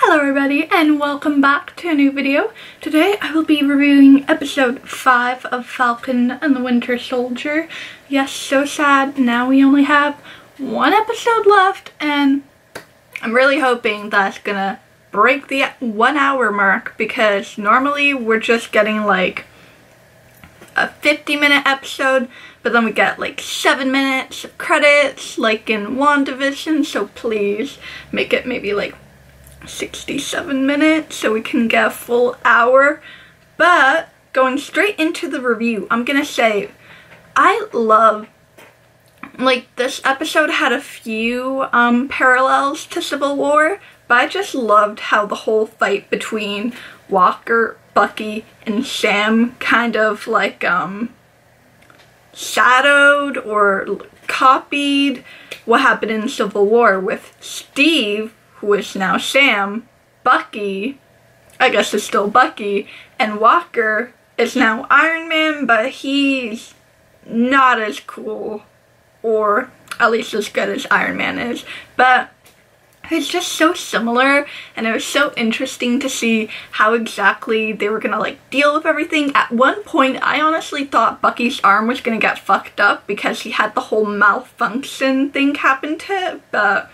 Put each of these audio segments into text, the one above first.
Hello everybody and welcome back to a new video. Today I will be reviewing episode 5 of Falcon and the Winter Soldier. Yes, so sad. Now we only have one episode left and I'm really hoping that's gonna break the 1 hour mark because normally we're just getting like a 50-minute episode, but then we get like 7 minutes of credits like in WandaVision, so please make it maybe like 67 minutes so we can get a full hour. But going straight into the review, I'm gonna say I love, like, this episode had a few parallels to Civil War, but I just loved how the whole fight between Walker, Bucky, and Sam kind of like shadowed or copied what happened in Civil War with Steve, who is now Sam, Bucky, I guess is still Bucky, and Walker is now Iron Man, but he's not as cool, or at least as good as Iron Man is. But it's just so similar, and it was so interesting to see how exactly they were gonna like deal with everything. At one point, I honestly thought Bucky's arm was gonna get fucked up because he had the whole malfunction thing happen to it, but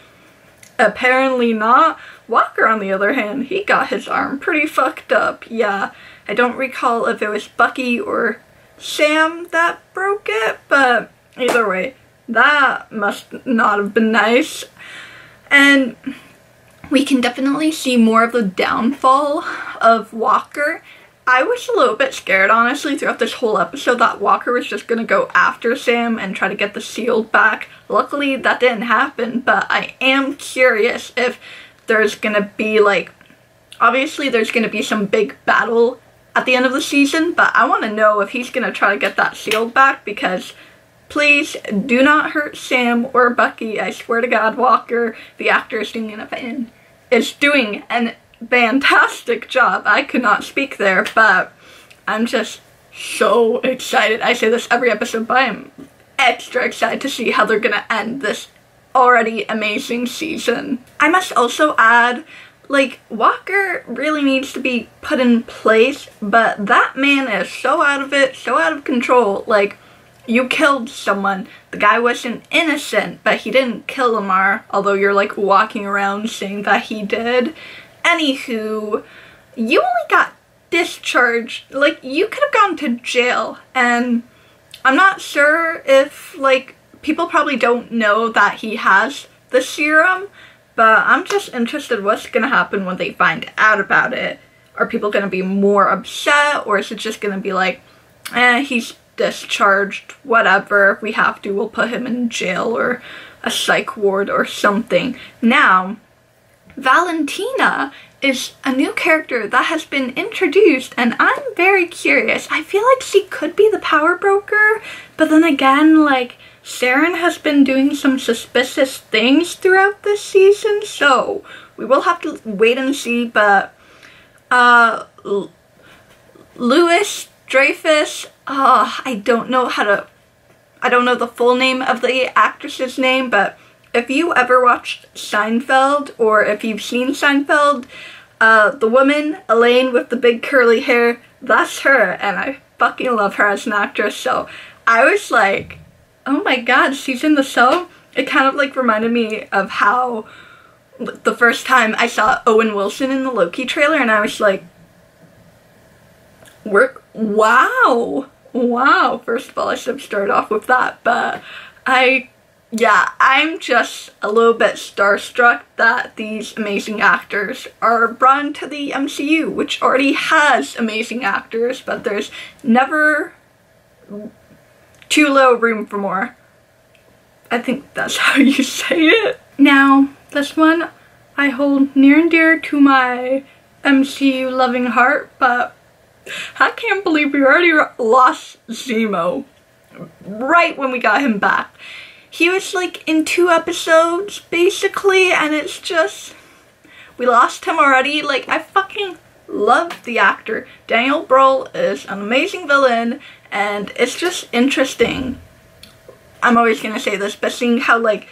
apparently not. Walker, on the other hand, he got his arm pretty fucked up. Yeah, I don't recall if it was Bucky or Sam that broke it, but either way, that must not have been nice. And we can definitely see more of the downfall of Walker. I was a little bit scared, honestly, throughout this whole episode that Walker was just gonna go after Sam and try to get the shield back. Luckily, that didn't happen, but I am curious if there's gonna be, like, obviously there's gonna be some big battle at the end of the season, but I want to know if he's gonna try to get that shield back, because please do not hurt Sam or Bucky. I swear to God, Walker, the actor, is doing an fantastic job. I could not speak there, but I'm just so excited. I say this every episode, but I'm extra excited to see how they're gonna end this already amazing season. I must also add, like, Walker really needs to be put in place, but that man is so out of it, so out of control. Like, you killed someone. The guy wasn't innocent, but he didn't kill Lamar, although you're like walking around saying that he did. Anywho, you only got discharged. Like, you could have gone to jail, and I'm not sure if, like, people probably don't know that he has the serum, but I'm just interested what's gonna happen when they find out about it. Are people gonna be more upset, or is it just gonna be like, he's discharged, whatever, if we have to, we'll put him in jail or a psych ward or something. Now, Valentina is a new character that has been introduced, and I'm very curious. I feel like she could be the power broker, but then again, like, Saren has been doing some suspicious things throughout this season, so we will have to wait and see. But Louis Dreyfus, I don't know the full name of the actress's name, but if you ever watched Seinfeld, or if you've seen Seinfeld, the woman, Elaine, with the big curly hair, that's her, and I fucking love her as an actress. So I was like, oh my god, she's in the show. It kind of like reminded me of how the first time I saw Owen Wilson in the Loki trailer, and I was like, wow. First of all, I should have started off with that, but I'm just a little bit starstruck that these amazing actors are brought into the MCU, which already has amazing actors, but there's never too little room for more. I think that's how you say it. Now, this one I hold near and dear to my MCU loving heart, but I can't believe we already lost Zemo right when we got him back. He was like in 2 episodes basically, and it's just, we lost him already. Like, I fucking love the actor. Daniel Brühl is an amazing villain, and it's just interesting. I'm always gonna say this, but seeing how, like,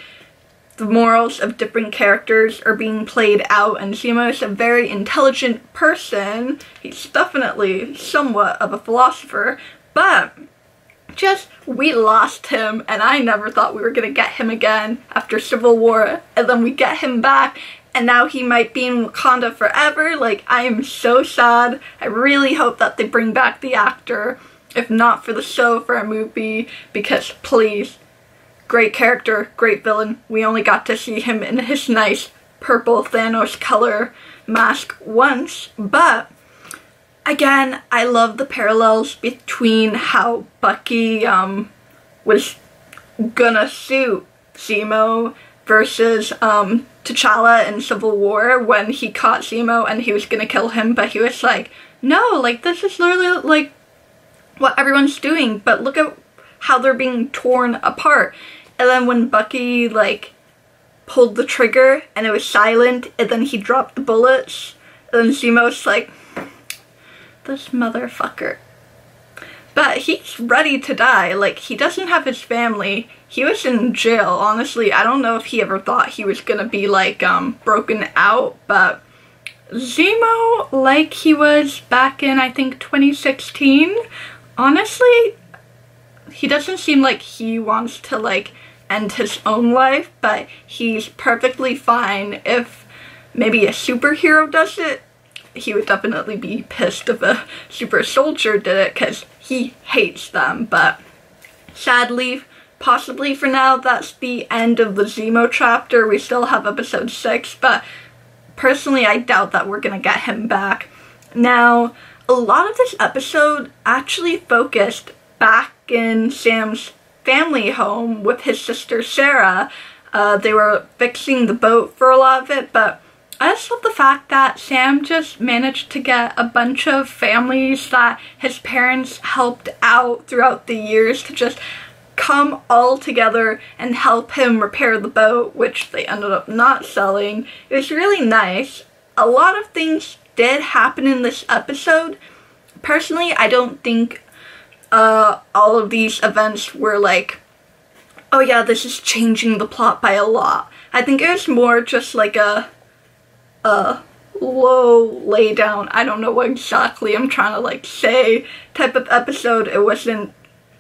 the morals of different characters are being played out, and Zemo is a very intelligent person. He's definitely somewhat of a philosopher, but just, we lost him, and I never thought we were gonna get him again after Civil War, and then we get him back, and now he might be in Wakanda forever. Like, I am so sad. I really hope that they bring back the actor, if not for the show, for a movie, because please, great character, great villain. We only got to see him in his nice purple Thanos color mask once, but again, I love the parallels between how Bucky was gonna shoot Zemo versus T'Challa in Civil War when he caught Zemo and he was gonna kill him, but he was like, no, like, this is literally like what everyone's doing, but look at how they're being torn apart. And then when Bucky like pulled the trigger and it was silent, and then he dropped the bullets, and then Zemo's like, this motherfucker. But he's ready to die. Like, he doesn't have his family. He was in jail. Honestly, I don't know if he ever thought he was gonna be like broken out, but Zemo, like he was back in, I think, 2016, honestly, he doesn't seem like he wants to like end his own life, but he's perfectly fine if maybe a superhero does it. He would definitely be pissed if a super soldier did it because he hates them, but sadly, possibly for now, that's the end of the Zemo chapter. We still have episode 6, but personally, I doubt that we're gonna get him back. Now, a lot of this episode actually focused back in Sam's family home with his sister Sarah. They were fixing the boat for a lot of it, but I just love the fact that Sam just managed to get a bunch of families that his parents helped out throughout the years to just come all together and help him repair the boat, which they ended up not selling. It was really nice. A lot of things did happen in this episode. Personally, I don't think all of these events were like, oh yeah, this is changing the plot by a lot. I think it was more just like a low lay down, I don't know what exactly I'm trying to like say, type of episode. It wasn't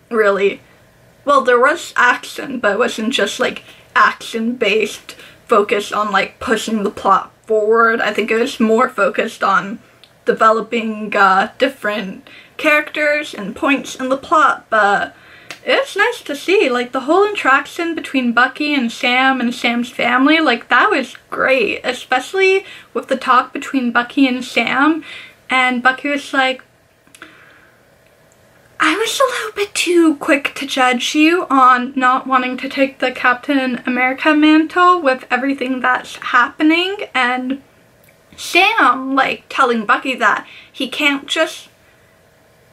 really, well, there was action, but it wasn't just like action based focus on like pushing the plot forward. I think it was more focused on developing different characters and points in the plot, but it's nice to see, like, the whole interaction between Bucky and Sam's family, like, that was great, especially with the talk between Bucky and Sam, and Bucky was like, I was a little bit too quick to judge you on not wanting to take the Captain America mantle with everything that's happening, and Sam, like, telling Bucky that he can't just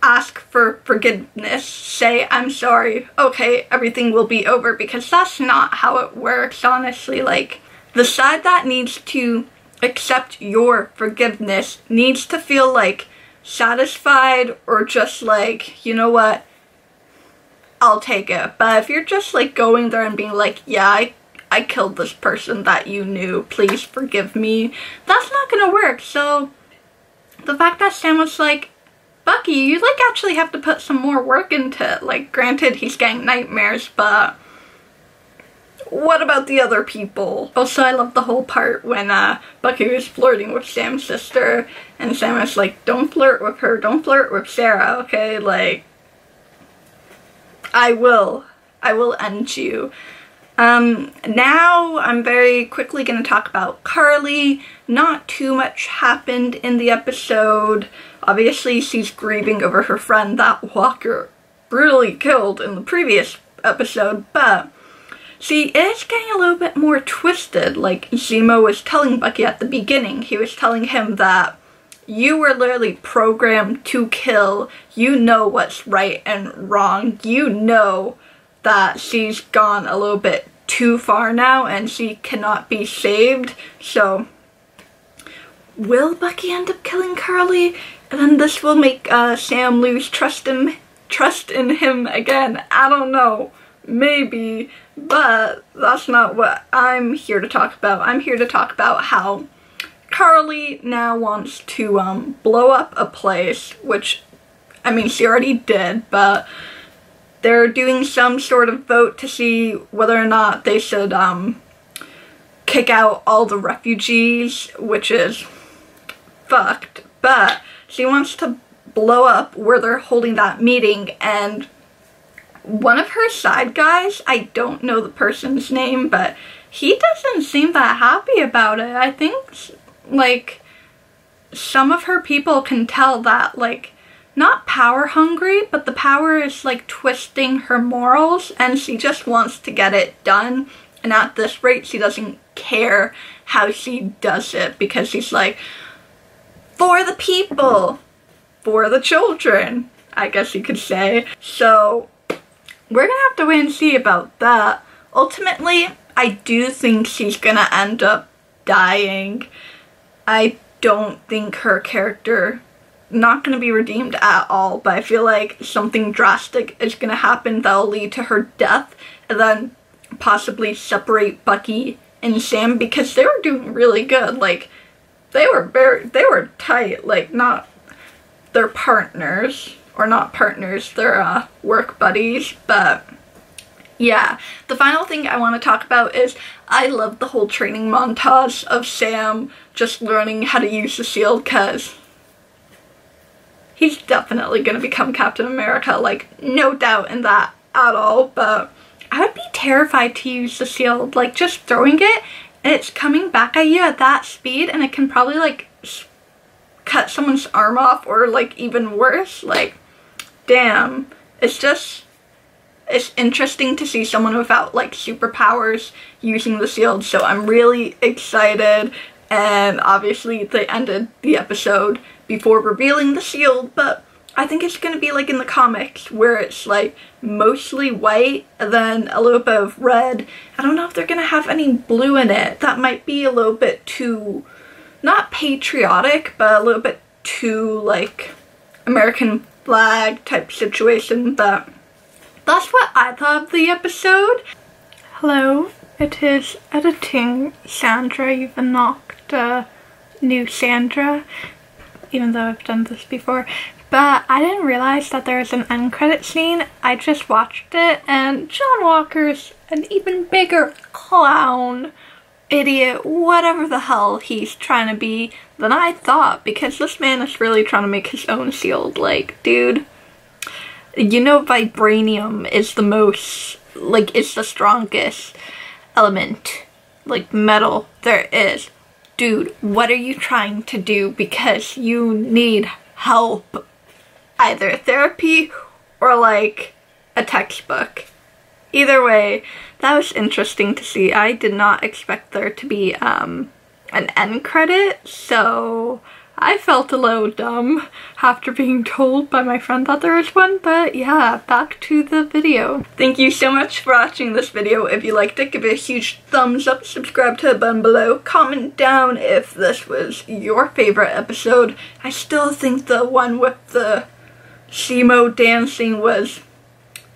ask for forgiveness, say, I'm sorry, okay, everything will be over, because that's not how it works, honestly. Like, the side that needs to accept your forgiveness needs to feel, like, satisfied or just like, you know what, I'll take it. But if you're just, like, going there and being like, yeah, I killed this person that you knew, please forgive me, that's not gonna work. So, the fact that Sam was like, Bucky, you, like, actually have to put some more work into it. Like, granted, he's getting nightmares, but what about the other people? Also, I love the whole part when Bucky was flirting with Sam's sister, and Sam was like, don't flirt with her, don't flirt with Sarah, okay? Like, I will end you. Now I'm very quickly going to talk about Carly. Not too much happened in the episode. Obviously, she's grieving over her friend that Walker brutally killed in the previous episode, but she is getting a little bit more twisted. Like Zemo was telling Bucky at the beginning. He was telling him that you were literally programmed to kill. You know what's right and wrong. You know that she's gone a little bit too far now and she cannot be saved. So will Bucky end up killing Carly? And then this will make Sam lose trust in him again. I don't know. maybe, but that's not what I'm here to talk about. I'm here to talk about how Carly now wants to blow up a place, which, I mean, she already did, but they're doing some sort of vote to see whether or not they should kick out all the refugees, which is fucked, but she wants to blow up where they're holding that meeting, and one of her side guys, I don't know the person's name, but he doesn't seem that happy about it. I think, like, some of her people can tell that, like, not power hungry, but the power is, like, twisting her morals, and she just wants to get it done, and at this rate, she doesn't care how she does it, because she's like, for the people, for the children, I guess you could say. So we're gonna have to wait and see about that. Ultimately, I do think she's gonna end up dying. I don't think her character, not gonna be redeemed at all, but I feel like something drastic is gonna happen that'll lead to her death, and then possibly separate Bucky and Sam, because they were doing really good. Like, they were tight, like, not, they're partners, or not partners, they're work buddies, but yeah. The final thing I want to talk about is I love the whole training montage of Sam just learning how to use the shield, because he's definitely going to become Captain America, like, no doubt in that at all, but I would be terrified to use the shield, like, just throwing it, and it's coming back at you at that speed, and it can probably, like, cut someone's arm off, or, like, even worse. Like, damn. It's interesting to see someone without, like, superpowers using the shield, so I'm really excited, and obviously they ended the episode before revealing the shield, but I think it's gonna be like in the comics, where it's like mostly white and then a little bit of red. I don't know if they're gonna have any blue in it. That might be a little bit too, not patriotic, but a little bit too, like, American flag type situation, but that's what I thought of the episode. Hello, it is editing Sandra. You've unlocked new Sandra, even though I've done this before. But I didn't realize that there was an end credit scene. I just watched it, and John Walker's an even bigger clown, idiot, whatever the hell he's trying to be, than I thought, because this man is really trying to make his own shield. Like, dude, you know vibranium is the most, like, it's the strongest element, like, metal there is. Dude, what are you trying to do? Because you need help. Either therapy or, like, a textbook. Either way, that was interesting to see. I did not expect there to be an end credit, so I felt a little dumb after being told by my friend that there was one, but yeah, back to the video. Thank you so much for watching this video. If you liked it, give it a huge thumbs up, subscribe to the button below, comment down if this was your favorite episode. I still think the one with the Shimo dancing was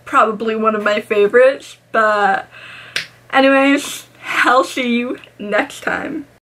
probably one of my favorites, but anyways, I'll see you next time.